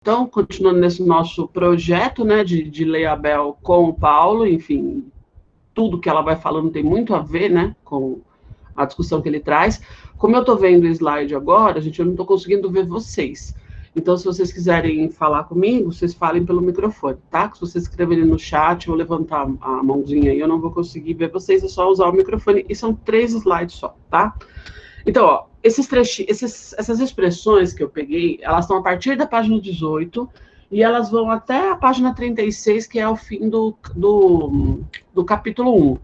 Então, continuando nesse nosso projeto, né, de ler a Bel com o Paulo, enfim, tudo que ela vai falando tem muito a ver, né, com a discussão que ele traz. Como eu estou vendo o slide agora, gente, eu não estou conseguindo ver vocês. Então, se vocês quiserem falar comigo, vocês falem pelo microfone, tá? Se vocês escreverem no chat ou levantar a mãozinha aí, eu não vou conseguir ver vocês, é só usar o microfone. E são 3 slides só, tá? Então, ó, essas expressões que eu peguei, elas estão a partir da página 18 e elas vão até a página 36, que é o fim do capítulo 1.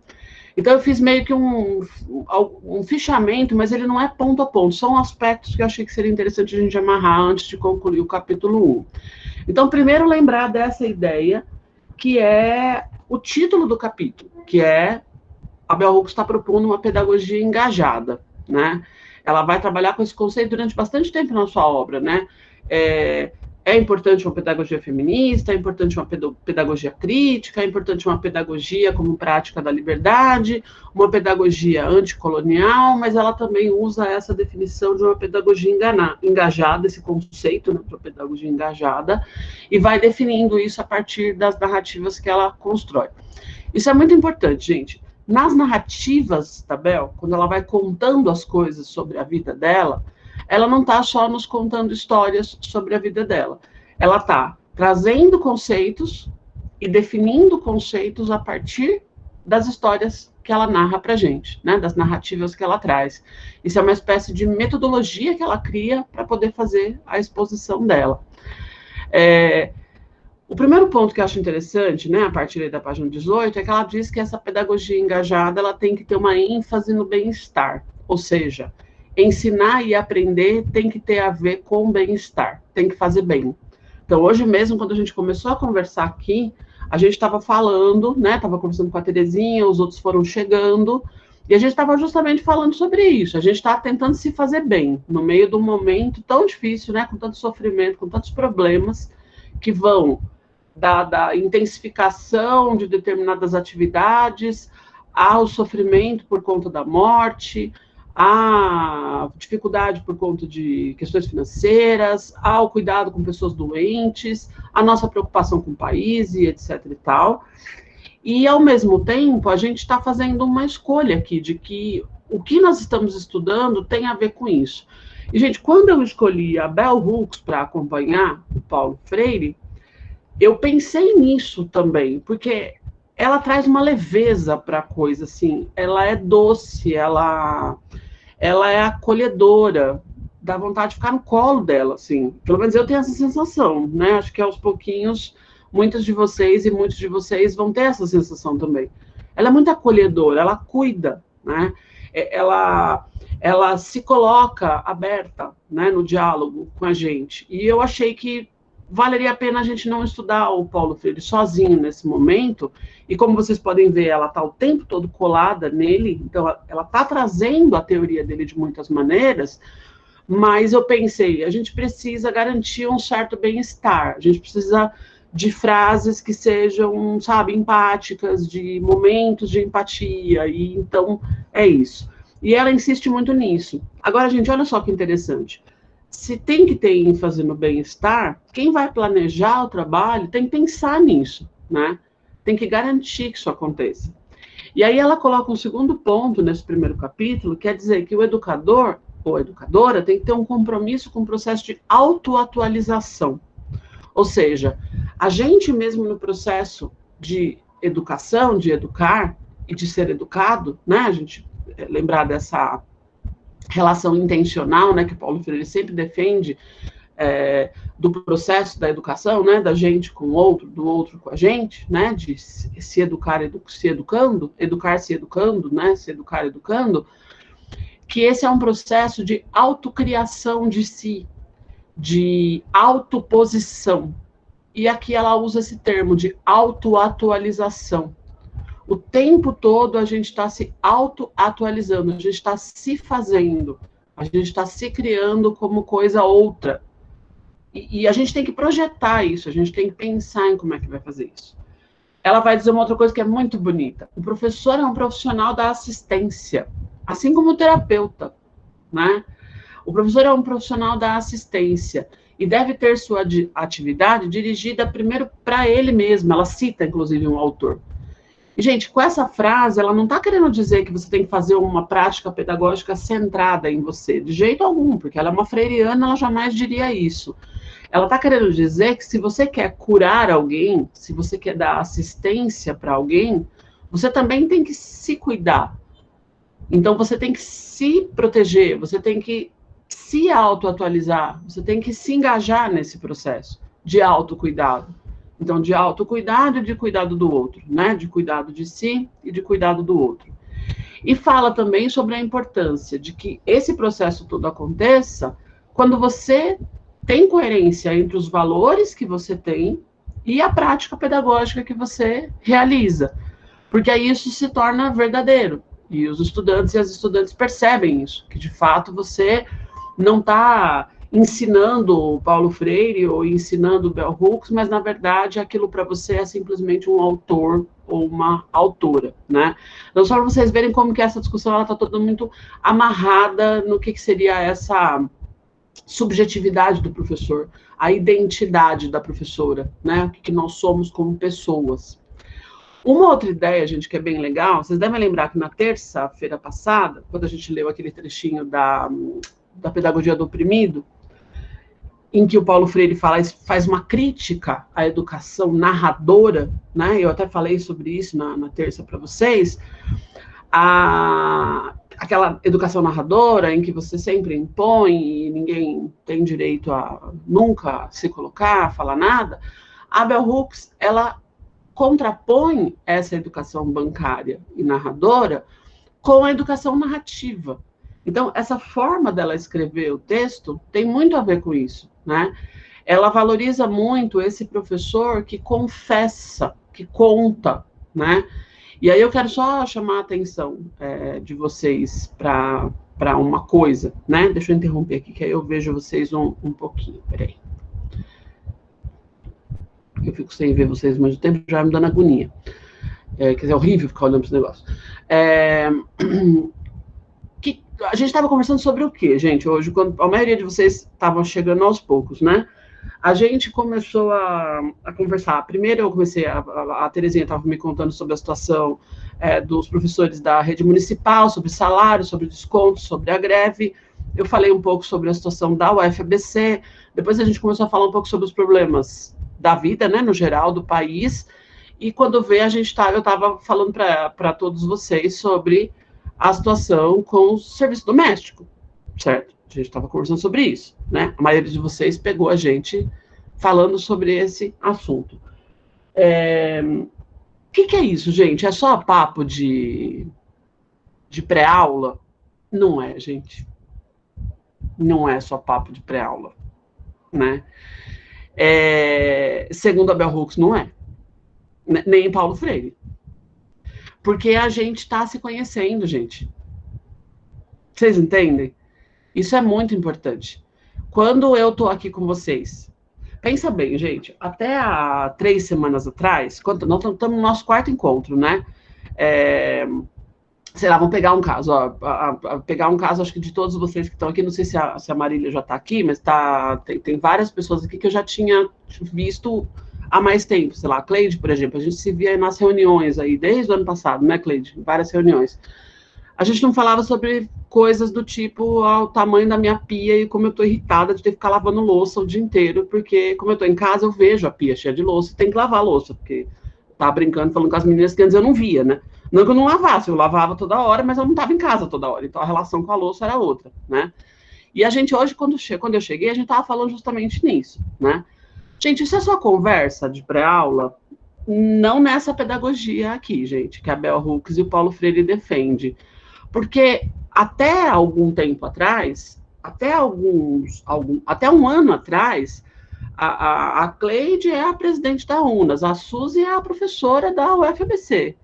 Então, eu fiz meio que um fichamento, mas ele não é ponto a ponto, são aspectos que eu achei que seria interessante a gente amarrar antes de concluir o capítulo 1. Então, primeiro, lembrar dessa ideia, que é o título do capítulo, que é a Bell Hooks está propondo uma pedagogia engajada, né? Ela vai trabalhar com esse conceito durante bastante tempo na sua obra, né? É importante uma pedagogia feminista, é importante uma pedagogia crítica, é importante uma pedagogia como prática da liberdade, uma pedagogia anticolonial, mas ela também usa essa definição de uma pedagogia engajada, esse conceito, né, para pedagogia engajada, e vai definindo isso a partir das narrativas que ela constrói. Isso é muito importante, gente. Nas narrativas da Bel, quando ela vai contando as coisas sobre a vida dela, ela não está só nos contando histórias sobre a vida dela. Ela está trazendo conceitos e definindo conceitos a partir das histórias que ela narra para a gente, né? Das narrativas que ela traz. Isso é uma espécie de metodologia que ela cria para poder fazer a exposição dela. O primeiro ponto que eu acho interessante, né, a partir da página 18, é que ela diz que essa pedagogia engajada ela tem que ter uma ênfase no bem-estar, ou seja, ensinar e aprender tem que ter a ver com bem-estar, tem que fazer bem. Então, hoje mesmo, quando a gente começou a conversar aqui, a gente estava falando, né, estava conversando com a Terezinha, os outros foram chegando, e a gente estava justamente falando sobre isso, a gente está tentando se fazer bem, no meio de um momento tão difícil, né, com tanto sofrimento, com tantos problemas, que vão da intensificação de determinadas atividades, ao sofrimento por conta da morte, à dificuldade por conta de questões financeiras, ao cuidado com pessoas doentes, a nossa preocupação com o país e etc. e tal. E, ao mesmo tempo, a gente está fazendo uma escolha aqui de que o que nós estamos estudando tem a ver com isso. E, gente, quando eu escolhi a Bell Hooks para acompanhar o Paulo Freire, eu pensei nisso também, porque ela traz uma leveza para a coisa, assim, ela é doce, ela é acolhedora, dá vontade de ficar no colo dela, assim, pelo menos eu tenho essa sensação, né, acho que aos pouquinhos, muitos de vocês vão ter essa sensação também. Ela é muito acolhedora, ela cuida, né, ela se coloca aberta, né, no diálogo com a gente, e eu achei que valeria a pena a gente não estudar o Paulo Freire sozinho nesse momento, e como vocês podem ver, ela está o tempo todo colada nele, então ela está trazendo a teoria dele de muitas maneiras, mas eu pensei, a gente precisa garantir um certo bem-estar, a gente precisa de frases que sejam, sabe, empáticas, de momentos de empatia, e então é isso. E ela insiste muito nisso. Agora, gente, olha só que interessante. Se tem que ter ênfase no bem-estar, quem vai planejar o trabalho tem que pensar nisso, né? Tem que garantir que isso aconteça. E aí ela coloca um segundo ponto nesse primeiro capítulo, que é dizer que o educador ou a educadora tem que ter um compromisso com o processo de autoatualização. Ou seja, a gente mesmo no processo de educação, de educar e de ser educado, né? A gente lembrar dessa relação intencional, né, que Paulo Freire sempre defende, do processo da educação, né, da gente com o outro, do outro com a gente, né, de se educar se educando, educar se educando, né, se educar educando, que esse é um processo de autocriação de si, de autoposição. E aqui ela usa esse termo de autoatualização. O tempo todo a gente está se autoatualizando, a gente está se fazendo, a gente está se criando como coisa outra. E a gente tem que projetar isso, a gente tem que pensar em como é que vai fazer isso. Ela vai dizer uma outra coisa que é muito bonita. O professor é um profissional da assistência, assim como o terapeuta, né? O professor é um profissional da assistência. e deve ter sua atividade dirigida primeiro para ele mesmo. Ela cita, inclusive, um autor. E, gente, com essa frase, ela não está querendo dizer que você tem que fazer uma prática pedagógica centrada em você, de jeito algum, porque ela é uma freiriana, ela jamais diria isso. Ela está querendo dizer que se você quer curar alguém, se você quer dar assistência para alguém, você também tem que se cuidar. Então, você tem que se proteger, você tem que se autoatualizar, você tem que se engajar nesse processo de autocuidado. Então, de autocuidado e de cuidado do outro, né? De cuidado de si e de cuidado do outro. E fala também sobre a importância de que esse processo todo aconteça quando você tem coerência entre os valores que você tem e a prática pedagógica que você realiza. Porque aí isso se torna verdadeiro. E os estudantes e as estudantes percebem isso, que de fato você não está ensinando o Paulo Freire ou ensinando o Bell Hooks, mas na verdade aquilo para você é simplesmente um autor ou uma autora, né? Então, só para vocês verem como que essa discussão está toda muito amarrada no que seria essa subjetividade do professor, a identidade da professora, né? O que nós somos como pessoas. Uma outra ideia, gente, que é bem legal, vocês devem lembrar que na terça-feira passada, quando a gente leu aquele trechinho da Pedagogia do Oprimido, em que o Paulo Freire faz uma crítica à educação narradora, né? Eu até falei sobre isso na terça para vocês, aquela educação narradora em que você sempre impõe e ninguém tem direito a nunca se colocar, falar nada. A Bell Hooks, ela contrapõe essa educação bancária e narradora com a educação narrativa. Então, essa forma dela escrever o texto tem muito a ver com isso, né? Ela valoriza muito esse professor que confessa, que conta, né? E aí eu quero só chamar a atenção de vocês para uma coisa, né? Deixa eu interromper aqui, que aí eu vejo vocês um pouquinho. Peraí. Eu fico sem ver vocês muito tempo, já me dando agonia. Quer dizer, é horrível ficar olhando para esse negócio. A gente estava conversando sobre o quê, gente, hoje, quando a maioria de vocês estavam chegando aos poucos, né? A gente começou a conversar. Primeiro eu comecei, a Terezinha estava me contando sobre a situação dos professores da rede municipal, sobre salário, sobre desconto, sobre a greve. Eu falei um pouco sobre a situação da UFABC. Depois a gente começou a falar um pouco sobre os problemas da vida, né, no geral, do país. E quando vê, eu estava falando para todos vocês sobre a situação com o serviço doméstico, certo? A gente estava conversando sobre isso, né? A maioria de vocês pegou a gente falando sobre esse assunto. O que é isso, gente? É só papo de pré-aula? Não é, gente. Não é só papo de pré-aula, né? Segundo a Bell Hooks, não é. Nem Paulo Freire. Porque a gente está se conhecendo, gente. Vocês entendem? Isso é muito importante. Quando eu estou aqui com vocês, pensa bem, gente, até há 3 semanas atrás, nós estamos no nosso 4º encontro, né? Sei lá, vamos pegar um caso, pegar um caso, acho que de todos vocês que estão aqui, não sei se a Marília já está aqui, mas tem várias pessoas aqui que eu já tinha visto há mais tempo, sei lá, a Cleide, por exemplo, a gente se via nas reuniões aí, desde o ano passado, né, Cleide? Várias reuniões. A gente não falava sobre coisas do tipo o tamanho da minha pia e como eu tô irritada de ter que ficar lavando louça o dia inteiro, porque como eu tô em casa, eu vejo a pia cheia de louça e tem que lavar a louça, porque tava brincando, falando com as meninas que antes eu não via, né? Não que eu não lavasse, eu lavava toda hora, mas eu não estava em casa toda hora, então a relação com a louça era outra, né? E a gente hoje, quando eu cheguei, a gente tava falando justamente nisso, né? Gente, isso é só conversa de pré-aula? Não nessa pedagogia aqui, gente, que a Bell Hooks e o Paulo Freire defende. Porque até algum tempo atrás, até um ano atrás, a Cleide é a presidente da UNAS, a Suzy é a professora da UFABC.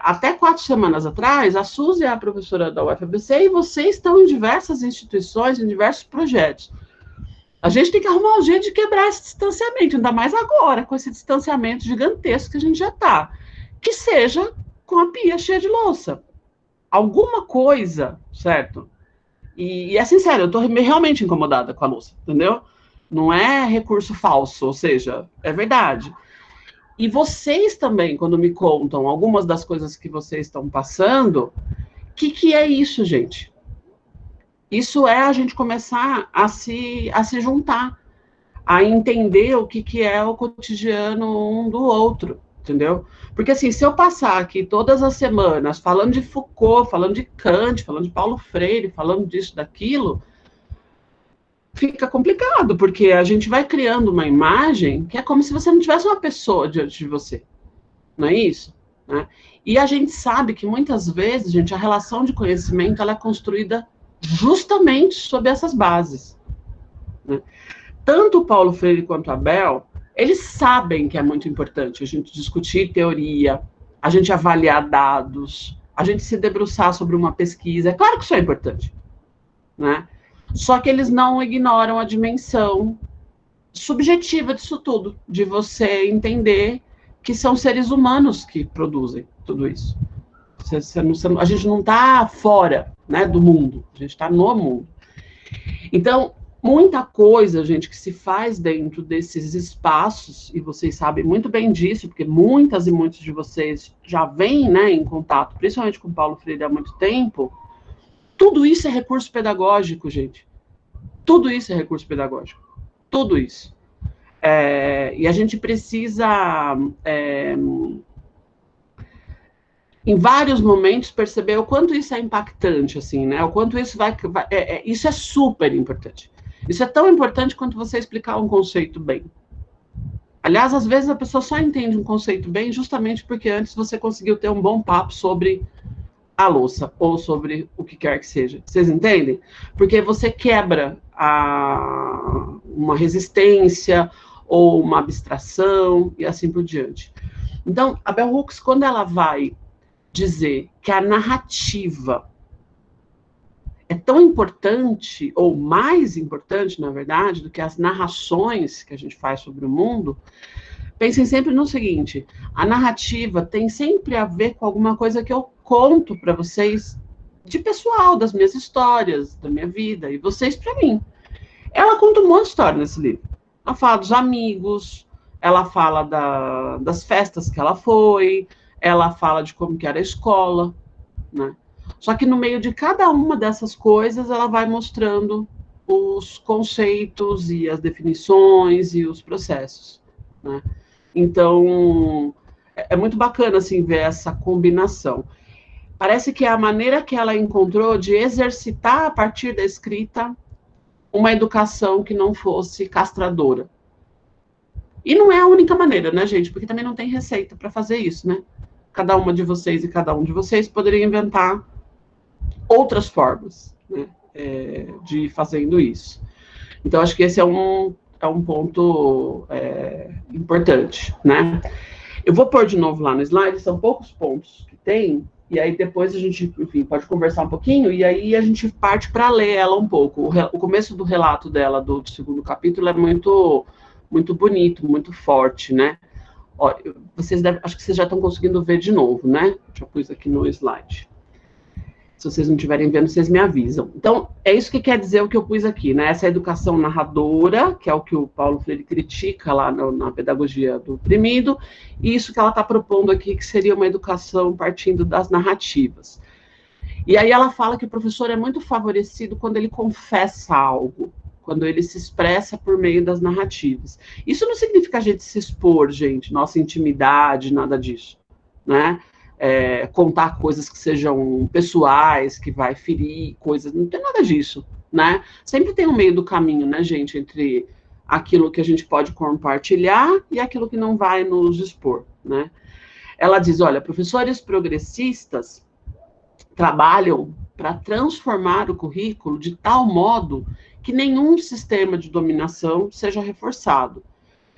Até 4 semanas atrás, a Suzy é a professora da UFABC e vocês estão em diversas instituições, em diversos projetos. A gente tem que arrumar um jeito de quebrar esse distanciamento, ainda mais agora, com esse distanciamento gigantesco que a gente já está. Que seja com a pia cheia de louça. Alguma coisa, certo? E é sincero, eu tô realmente incomodada com a louça, entendeu? Não é recurso falso, ou seja, é verdade. E vocês também, quando me contam algumas das coisas que vocês estão passando, o que é isso, gente? Isso é a gente começar a se juntar, a entender o que é o cotidiano um do outro, entendeu? Porque assim, se eu passar aqui todas as semanas falando de Foucault, falando de Kant, falando de Paulo Freire, falando disso, daquilo, fica complicado, porque a gente vai criando uma imagem que é como se você não tivesse uma pessoa diante de você, não é isso? Né? E a gente sabe que muitas vezes, gente, a relação de conhecimento ela é construída justamente sobre essas bases. Né? Tanto o Paulo Freire quanto a Bel, eles sabem que é muito importante a gente discutir teoria, a gente avaliar dados, a gente se debruçar sobre uma pesquisa. É claro que isso é importante, né? Só que eles não ignoram a dimensão subjetiva disso tudo, de você entender que são seres humanos que produzem tudo isso. A gente não está fora, né, do mundo, a gente está no mundo. Então, muita coisa, gente, que se faz dentro desses espaços, e vocês sabem muito bem disso, porque muitas e muitos de vocês já vêm, né, em contato, principalmente com o Paulo Freire há muito tempo, tudo isso é recurso pedagógico, gente. Tudo isso é recurso pedagógico. Tudo isso. E a gente precisa, em vários momentos, perceber o quanto isso é impactante, assim, né? O quanto isso isso é super importante. Isso é tão importante quanto você explicar um conceito bem. Aliás, às vezes a pessoa só entende um conceito bem justamente porque antes você conseguiu ter um bom papo sobre a louça, ou sobre o que quer que seja. Vocês entendem? Porque você quebra uma resistência, ou uma abstração, e assim por diante. Então, a Bell Hooks, quando ela vai dizer que a narrativa é tão importante, ou mais importante, na verdade, do que as narrações que a gente faz sobre o mundo, pensem sempre no seguinte: a narrativa tem sempre a ver com alguma coisa que eu conto para vocês de pessoal, das minhas histórias, da minha vida, e vocês para mim. Ela conta um monte de história nesse livro. Ela fala dos amigos, ela fala das festas que ela foi, ela fala de como que era a escola, né? Só que no meio de cada uma dessas coisas, ela vai mostrando os conceitos e as definições e os processos, né? Então, é muito bacana, assim, ver essa combinação. Parece que é a maneira que ela encontrou de exercitar, a partir da escrita, uma educação que não fosse castradora. E não é a única maneira, né, gente? Porque também não tem receita para fazer isso, né? Cada uma de vocês e cada um de vocês poderia inventar outras formas, né, de fazendo isso. Então, acho que esse é um ponto importante, né? Eu vou pôr de novo lá no slide, são poucos pontos que tem, e aí depois a gente, enfim, pode conversar um pouquinho, e aí a gente parte para ler ela um pouco. O começo do relato dela, do segundo capítulo, é muito, muito bonito, muito forte, né? Ó, acho que vocês já estão conseguindo ver de novo, né? Já pus aqui no slide. Se vocês não estiverem vendo, vocês me avisam. Então, é isso que quer dizer o que eu pus aqui, né? Essa educação narradora, que é o que o Paulo Freire critica lá na pedagogia do oprimido, e isso que ela está propondo aqui, que seria uma educação partindo das narrativas. E aí ela fala que o professor é muito favorecido quando ele confessa algo, quando ele se expressa por meio das narrativas. Isso não significa a gente se expor, gente, nossa intimidade, nada disso, né? Contar coisas que sejam pessoais, que vai ferir coisas, não tem nada disso, né? Sempre tem um meio do caminho, né, gente, entre aquilo que a gente pode compartilhar e aquilo que não vai nos expor, né? Ela diz, olha, professores progressistas trabalham para transformar o currículo de tal modo que nenhum sistema de dominação seja reforçado.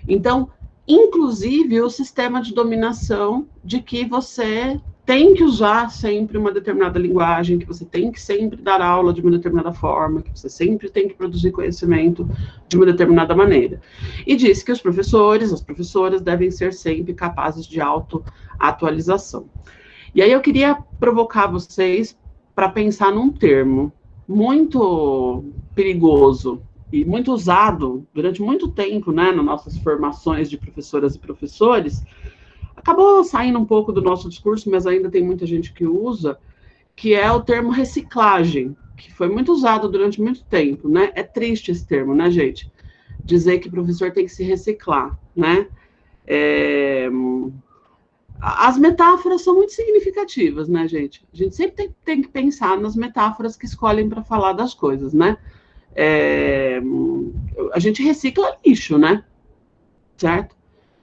Então, inclusive o sistema de dominação de que você tem que usar sempre uma determinada linguagem, que você tem que sempre dar aula de uma determinada forma, que você sempre tem que produzir conhecimento de uma determinada maneira. E diz que os professores, as professoras devem ser sempre capazes de autoatualização. E aí eu queria provocar vocês para pensar num termo. muito perigoso e muito usado durante muito tempo, né, nas nossas formações de professoras e professores, acabou saindo um pouco do nosso discurso, mas ainda tem muita gente que usa, que é o termo reciclagem, que foi muito usado durante muito tempo, né? É triste esse termo, né, gente? Dizer que o professor tem que se reciclar, né? É... As metáforas são muito significativas, né, gente? A gente sempre tem que pensar nas metáforas que escolhem para falar das coisas, né? É... A gente recicla lixo, né? Certo?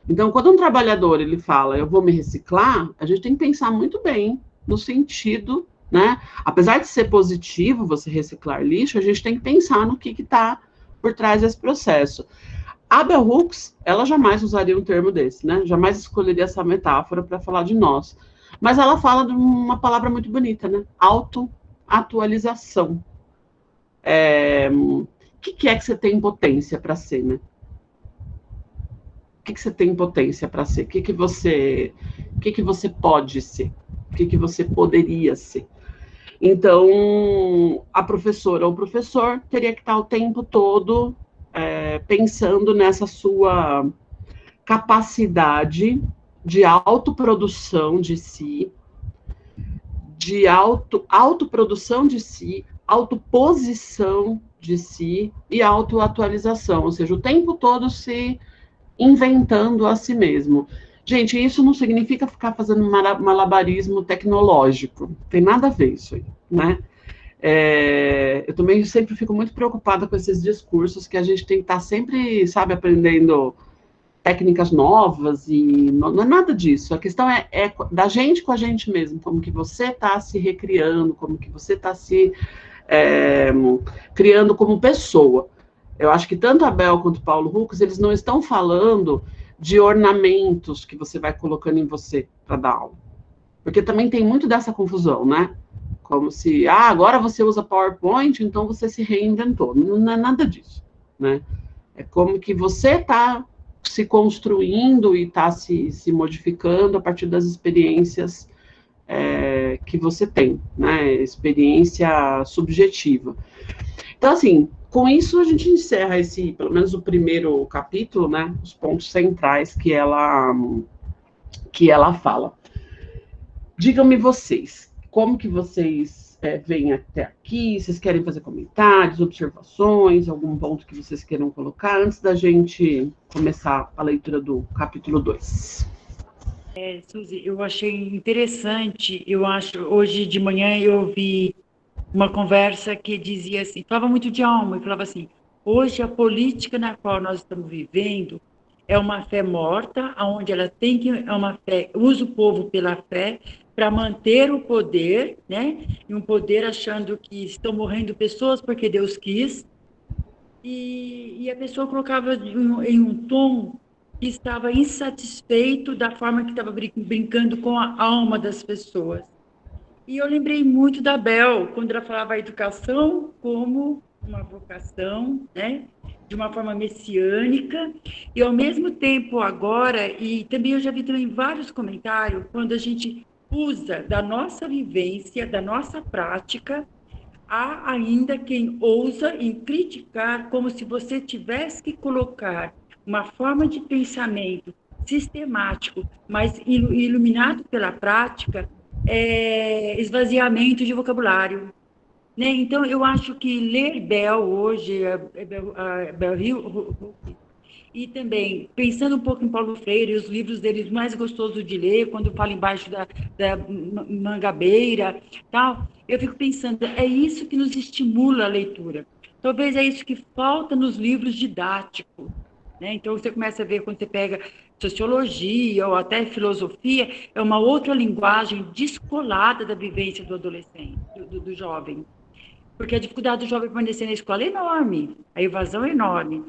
Então, quando um trabalhador ele fala, eu vou me reciclar, a gente tem que pensar muito bem no sentido, né? Apesar de ser positivo você reciclar lixo, a gente tem que pensar no que está por trás desse processo. A Bell Hooks, ela jamais usaria um termo desse, né? Jamais escolheria essa metáfora para falar de nós. Mas ela fala de uma palavra muito bonita, né? Autoatualização. O que é que você tem potência para ser, né? O que você tem potência para ser? O que você pode ser? O que você poderia ser? Então, a professora ou o professor teria que estar o tempo todo pensando nessa sua capacidade de autoprodução de si, de autoprodução de si, autoposição de si e autoatualização, ou seja, o tempo todo se inventando a si mesmo. Gente, isso não significa ficar fazendo malabarismo tecnológico. Tem nada a ver isso aí, né? Eu também sempre fico muito preocupada com esses discursos que a gente tem que estar sempre, sabe, aprendendo técnicas novas e não é nada disso. A questão é da gente com a gente mesmo, como que você está se recriando, como que você está se criando como pessoa. Eu acho que tanto a Bel quanto o Paulo Hooks, eles não estão falando de ornamentos que você vai colocando em você para dar aula. Porque também tem muito dessa confusão, né? Como se, agora você usa PowerPoint, então você se reinventou. Não é nada disso, né? É como que você está se construindo e está se modificando a partir das experiências que você tem, né? Experiência subjetiva. Então, assim, com isso a gente encerra pelo menos o primeiro capítulo, né? Os pontos centrais que ela fala. Digam-me vocês, como que vocês vêm até aqui? Vocês querem fazer comentários, observações, algum ponto que vocês queiram colocar antes da gente começar a leitura do capítulo 2? Suzy, eu achei interessante, hoje de manhã eu ouvi uma conversa que dizia assim, falava muito de alma, e falava assim, hoje a política na qual nós estamos vivendo é uma fé morta, onde ela tem que, é uma fé, usa o povo pela fé para manter o poder, né? E um poder achando que estão morrendo pessoas porque Deus quis, e a pessoa colocava em um tom que estava insatisfeito da forma que estava brincando com a alma das pessoas. E eu lembrei muito da Bel, quando ela falava a educação como uma vocação, né? De uma forma messiânica, e ao mesmo tempo agora, e também eu já vi também vários comentários, quando a gente usa da nossa vivência, da nossa prática, há ainda quem ousa em criticar como se você tivesse que colocar uma forma de pensamento sistemático, mas iluminado pela prática, esvaziamento de vocabulário. Né? Então, eu acho que ler Bell hoje, a Bell Hill, e também, pensando um pouco em Paulo Freire, os livros deles mais gostosos de ler, quando fala embaixo da mangabeira, tal, eu fico pensando, é isso que nos estimula a leitura. Talvez é isso que falta nos livros didáticos. Né? Então, você começa a ver, quando você pega sociologia ou até filosofia, é uma outra linguagem descolada da vivência do adolescente, do jovem. Porque a dificuldade do jovem permanecer na escola é enorme, a evasão é enorme.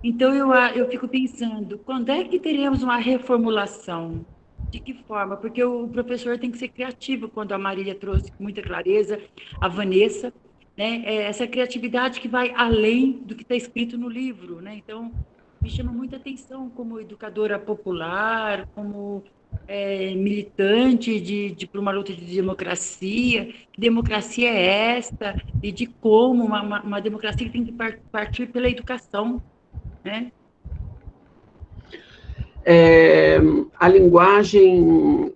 Então, eu fico pensando, quando é que teremos uma reformulação? De que forma? Porque o professor tem que ser criativo, quando a Marília trouxe com muita clareza, a Vanessa, né? Essa criatividade que vai além do que está escrito no livro. Né? Então, me chama muita atenção como educadora popular, como militante por uma luta de democracia, que democracia é esta, e de como uma democracia que tem que partir pela educação, né? A linguagem,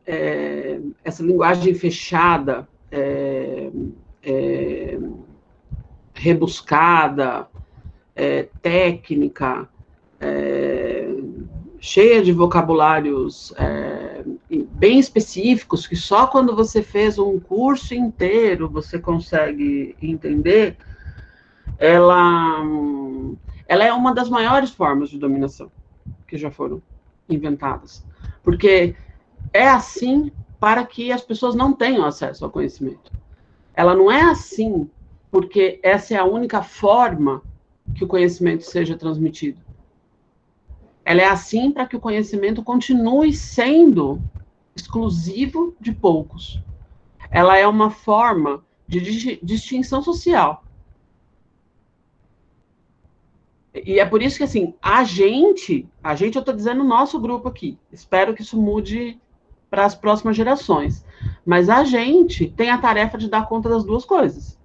essa linguagem fechada, rebuscada, técnica, cheia de vocabulários bem específicos, que só quando você fez um curso inteiro você consegue entender, ela é uma das maiores formas de dominação que já foram inventadas. Porque é assim para que as pessoas não tenham acesso ao conhecimento. Ela não é assim porque essa é a única forma que o conhecimento seja transmitido. Ela é assim para que o conhecimento continue sendo exclusivo de poucos. Ela é uma forma de distinção social. E é por isso que, assim, a gente, eu estou dizendo o nosso grupo aqui, espero que isso mude para as próximas gerações, mas a gente tem a tarefa de dar conta das duas coisas.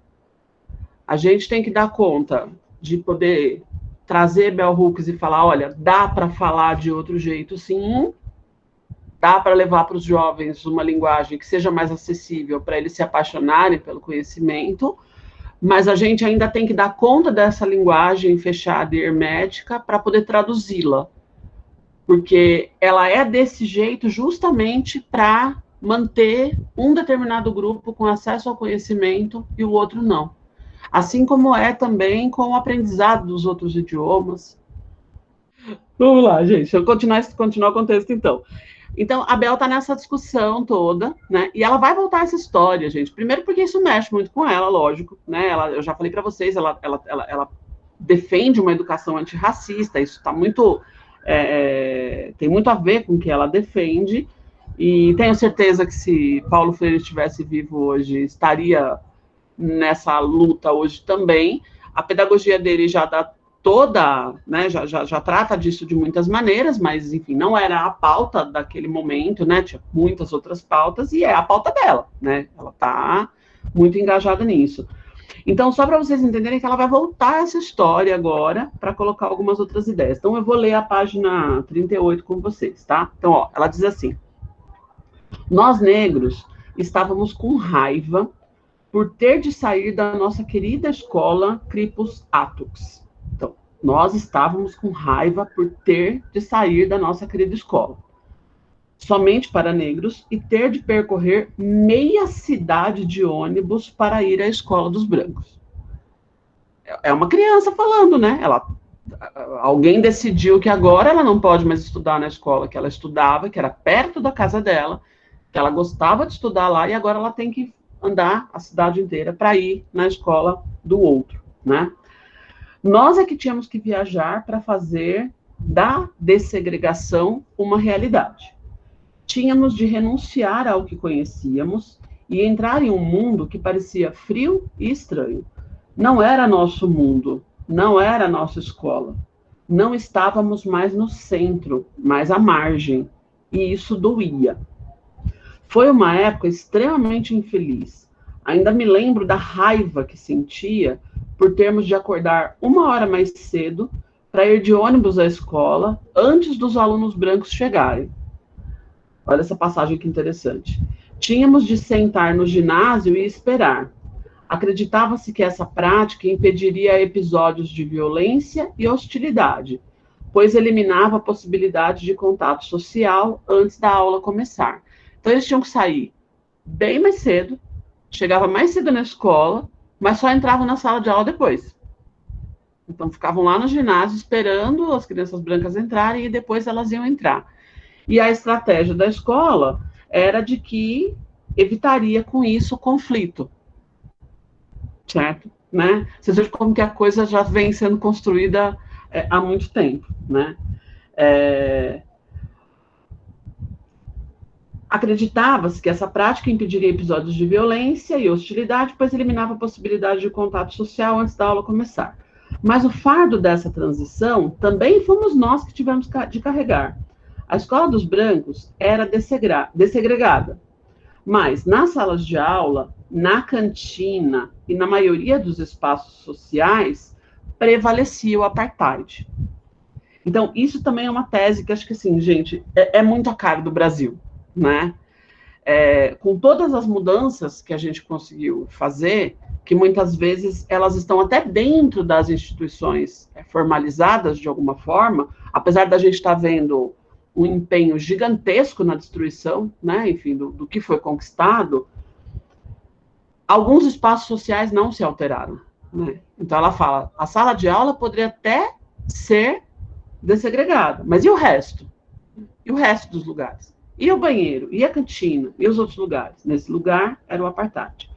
A gente tem que dar conta de poder trazer bell hooks e falar, olha, dá para falar de outro jeito, sim, dá para levar para os jovens uma linguagem que seja mais acessível para eles se apaixonarem pelo conhecimento, mas a gente ainda tem que dar conta dessa linguagem fechada e hermética para poder traduzi-la, porque ela é desse jeito justamente para manter um determinado grupo com acesso ao conhecimento e o outro não. Assim como é também com o aprendizado dos outros idiomas. Vamos lá, gente, deixa eu continuar o contexto, então. Então, a Bel está nessa discussão toda, né? E ela vai voltar a essa história, gente. Primeiro porque isso mexe muito com ela, lógico, né? Eu já falei para vocês, ela defende uma educação antirracista. Isso está muito... tem muito a ver com o que ela defende. E tenho certeza que se Paulo Freire estivesse vivo hoje, estaria nessa luta hoje também. A pedagogia dele já dá toda, né, já trata disso de muitas maneiras, mas, enfim, não era a pauta daquele momento, né, tinha muitas outras pautas, e é a pauta dela, né, ela está muito engajada nisso. Então, só para vocês entenderem que ela vai voltar essa história agora, para colocar algumas outras ideias. Então, eu vou ler a página 38 com vocês, tá? Então, ó, ela diz assim: nós negros estávamos com raiva por ter de sair da nossa querida escola Cripus Attucks. Então, nós estávamos com raiva por ter de sair da nossa querida escola, somente para negros, e ter de percorrer meia cidade de ônibus para ir à escola dos brancos. É uma criança falando, né? Alguém decidiu que agora ela não pode mais estudar na escola que ela estudava, que era perto da casa dela, que ela gostava de estudar lá, e agora ela tem que andar a cidade inteira para ir na escola do outro, né? Nós é que tínhamos que viajar para fazer da dessegregação uma realidade. Tínhamos de renunciar ao que conhecíamos e entrar em um mundo que parecia frio e estranho. Não era nosso mundo, não era nossa escola. Não estávamos mais no centro, mas à margem, e isso doía. Foi uma época extremamente infeliz. Ainda me lembro da raiva que sentia por termos de acordar 1 hora mais cedo para ir de ônibus à escola antes dos alunos brancos chegarem. Olha essa passagem que interessante. Tínhamos de sentar no ginásio e esperar. Acreditava-se que essa prática impediria episódios de violência e hostilidade, pois eliminava a possibilidade de contato social antes da aula começar. Então, eles tinham que sair bem mais cedo, chegava mais cedo na escola, mas só entravam na sala de aula depois. Então, ficavam lá no ginásio esperando as crianças brancas entrarem e depois elas iam entrar. E a estratégia da escola era de que evitaria com isso o conflito. Certo? Né? Você veja como que a coisa já vem sendo construída há muito tempo, né? Acreditava-se que essa prática impediria episódios de violência e hostilidade, pois eliminava a possibilidade de contato social antes da aula começar. Mas o fardo dessa transição também fomos nós que tivemos de carregar. A escola dos brancos era dessegregada, mas nas salas de aula, na cantina e na maioria dos espaços sociais, prevalecia o apartheid. Então, isso também é uma tese que acho que, assim, gente, é muito a cara do Brasil, né? Com todas as mudanças que a gente conseguiu fazer, que muitas vezes elas estão até dentro das instituições formalizadas de alguma forma, apesar da gente estar vendo um empenho gigantesco na destruição, né, enfim, do que foi conquistado, alguns espaços sociais não se alteraram, né? Então ela fala, a sala de aula poderia até ser dessegregada, mas e o resto? E o resto dos lugares? E o banheiro? E a cantina? E os outros lugares? Nesse lugar era o apartheid.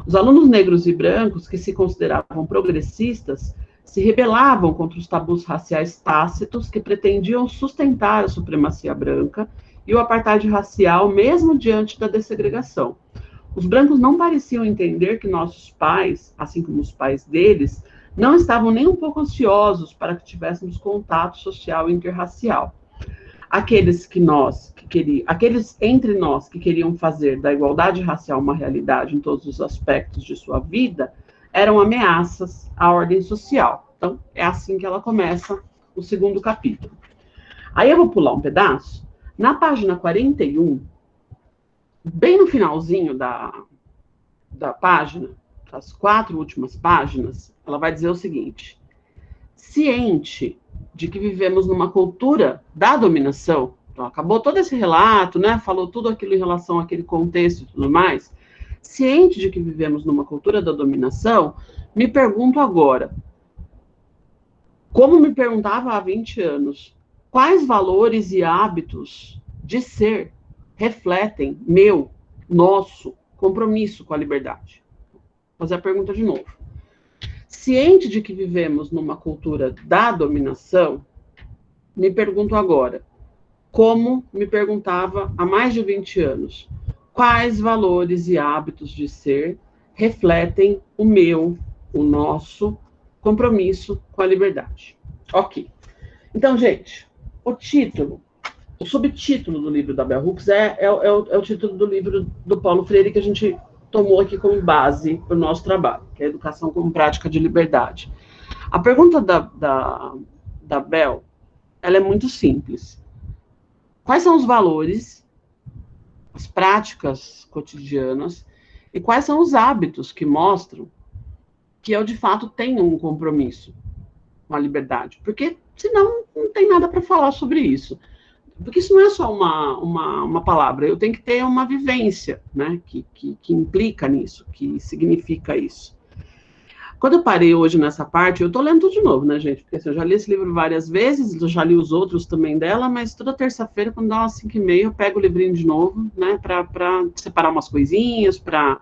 Os alunos negros e brancos, que se consideravam progressistas, se rebelavam contra os tabus raciais tácitos que pretendiam sustentar a supremacia branca e o apartheid racial, mesmo diante da dessegregação. Os brancos não pareciam entender que nossos pais, assim como os pais deles, não estavam nem um pouco ansiosos para que tivéssemos contato social interracial. Aqueles entre nós que queriam fazer da igualdade racial uma realidade em todos os aspectos de sua vida, eram ameaças à ordem social. Então, é assim que ela começa o segundo capítulo. Aí eu vou pular um pedaço. Na página 41, bem no finalzinho da página, as 4 últimas páginas, ela vai dizer o seguinte: ciente de que vivemos numa cultura da dominação, então acabou todo esse relato, né, falou tudo aquilo em relação àquele contexto e tudo mais, ciente de que vivemos numa cultura da dominação, me pergunto agora, como me perguntava há 20 anos, quais valores e hábitos de ser refletem nosso compromisso com a liberdade? Vou fazer a pergunta de novo. Ciente de que vivemos numa cultura da dominação, me pergunto agora, como me perguntava há mais de 20 anos, quais valores e hábitos de ser refletem o nosso compromisso com a liberdade. Ok. Então, gente, o subtítulo do livro da Bell Hooks é o título do livro do Paulo Freire que a gente tomou aqui como base para o nosso trabalho, que é a Educação como Prática de Liberdade. A pergunta da Bell, ela é muito simples. Quais são os valores, as práticas cotidianas e quais são os hábitos que mostram que eu, de fato, tenho um compromisso com a liberdade? Porque, senão, não tem nada para falar sobre isso. Porque isso não é só uma palavra, eu tenho que ter uma vivência, né, que implica nisso, que significa isso. Quando eu parei hoje nessa parte, eu estou lendo tudo de novo, né, gente? Porque assim, eu já li esse livro várias vezes, eu já li os outros também dela, mas toda terça-feira, quando dá umas 5h30, eu pego o livrinho de novo, né, para separar umas coisinhas, para,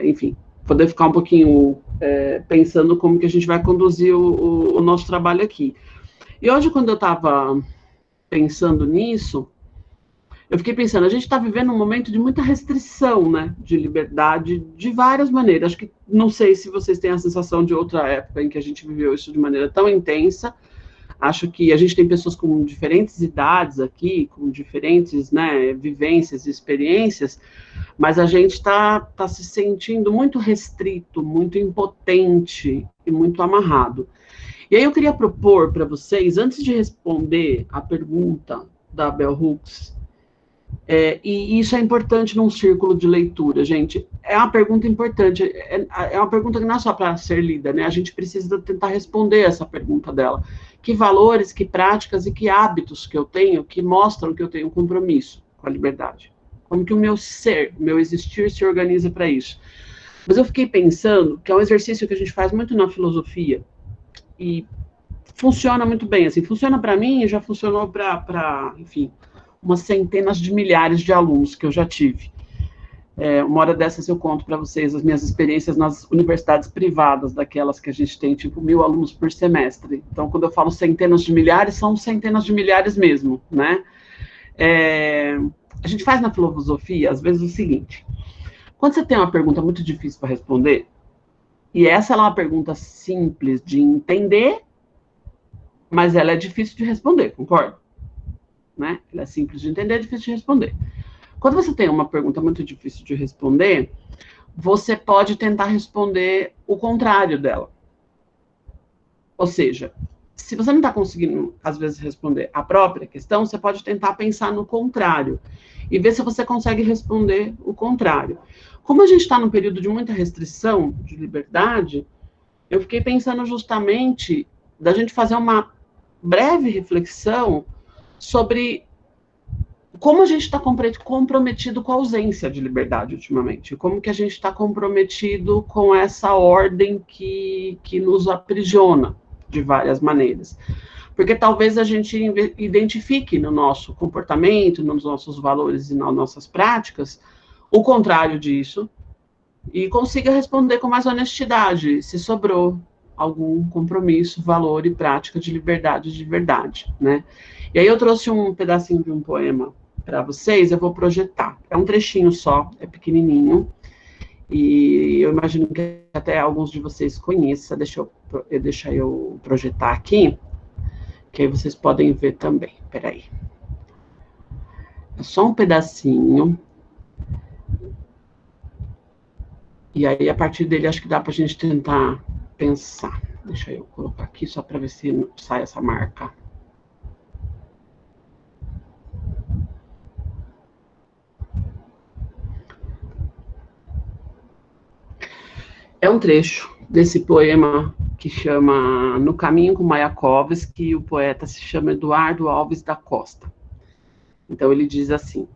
enfim, poder ficar um pouquinho pensando como que a gente vai conduzir o nosso trabalho aqui. E hoje, quando eu estava pensando nisso, eu fiquei pensando, a gente está vivendo um momento de muita restrição, né, de liberdade, de várias maneiras. Acho que, não sei se vocês têm a sensação de outra época em que a gente viveu isso de maneira tão intensa. Acho que a gente tem pessoas com diferentes idades aqui, com diferentes, né, vivências e experiências, mas a gente está se sentindo muito restrito, muito impotente e muito amarrado. E aí eu queria propor para vocês, antes de responder a pergunta da Bell Hooks, e isso é importante num círculo de leitura, gente, é uma pergunta importante, é uma pergunta que não é só para ser lida, né? A gente precisa tentar responder essa pergunta dela. Que valores, que práticas e que hábitos que eu tenho que mostram que eu tenho um compromisso com a liberdade? Como que o meu ser, o meu existir se organiza para isso? Mas eu fiquei pensando que é um exercício que a gente faz muito na filosofia, e funciona muito bem, assim, funciona para mim e já funcionou para, enfim, umas centenas de milhares de alunos que eu já tive. Uma hora dessas eu conto para vocês as minhas experiências nas universidades privadas, daquelas que a gente tem, tipo, 1.000 alunos por semestre. Então, quando eu falo centenas de milhares, são centenas de milhares mesmo, né? A gente faz na filosofia, às vezes, o seguinte, quando você tem uma pergunta muito difícil para responder, e essa é uma pergunta simples de entender, mas ela é difícil de responder, concorda? né? Ela é simples de entender, difícil de responder. Quando você tem uma pergunta muito difícil de responder, você pode tentar responder o contrário dela. Ou seja, se você não está conseguindo, às vezes, responder a própria questão, você pode tentar pensar no contrário e ver se você consegue responder o contrário. Como a gente está num período de muita restrição de liberdade, eu fiquei pensando justamente da gente fazer uma breve reflexão sobre como a gente está comprometido com a ausência de liberdade ultimamente, como que a gente está comprometido com essa ordem que nos aprisiona de várias maneiras. Porque talvez a gente identifique no nosso comportamento, nos nossos valores e nas nossas práticas, o contrário disso, e consiga responder com mais honestidade, se sobrou algum compromisso, valor e prática de liberdade de verdade, né? E aí eu trouxe um pedacinho de um poema para vocês, eu vou projetar. É um trechinho só, é pequenininho, e eu imagino que até alguns de vocês conheçam. Deixa eu projetar aqui, que aí vocês podem ver também. Peraí. É só um pedacinho. E aí, a partir dele, acho que dá para a gente tentar pensar. Deixa eu colocar aqui só para ver se sai essa marca. É um trecho desse poema que chama No Caminho com Mayakovsky, o poeta se chama Eduardo Alves da Costa. Então ele diz assim: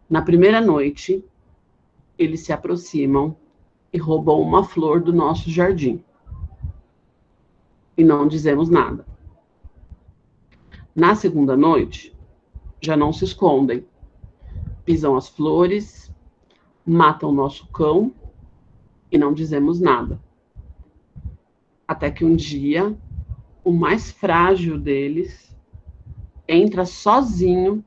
na primeira noite, eles se aproximam e roubam uma flor do nosso jardim. E não dizemos nada. Na segunda noite, já não se escondem. Pisam as flores, matam o nosso cão e não dizemos nada. Até que um dia, o mais frágil deles entra sozinho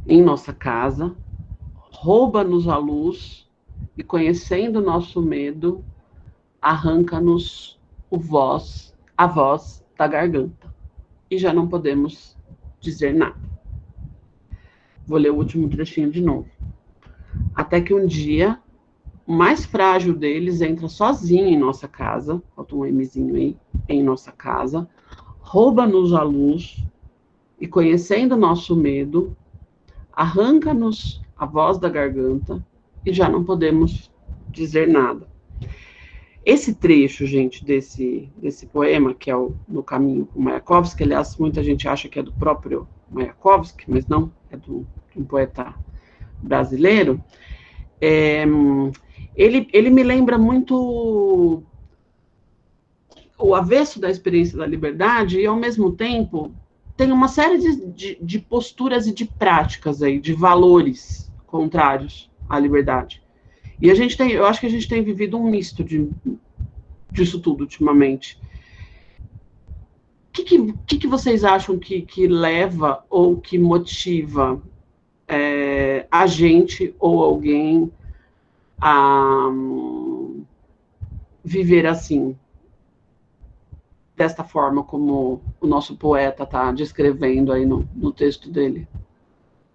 em nossa casa, rouba-nos a luz e, conhecendo nosso medo, arranca-nos a voz da garganta. E já não podemos dizer nada. Vou ler o último trechinho de novo. Até que um dia, o mais frágil deles entra sozinho em nossa casa, falta um Mzinho aí, em nossa casa, rouba-nos a luz e, conhecendo nosso medo, arranca-nos a voz da garganta e já não podemos dizer nada. Esse trecho, gente, desse poema, que é o No Caminho com Mayakovsky, que, aliás, muita gente acha que é do próprio Mayakovsky, mas não, é de um poeta brasileiro, ele me lembra muito o avesso da experiência da liberdade e, ao mesmo tempo, tem uma série de posturas e de práticas aí, de valores contrários à liberdade. E eu acho que a gente tem vivido um misto disso tudo ultimamente. O que vocês acham que leva ou que motiva a gente ou alguém a viver assim, desta forma como o nosso poeta está descrevendo aí no texto dele?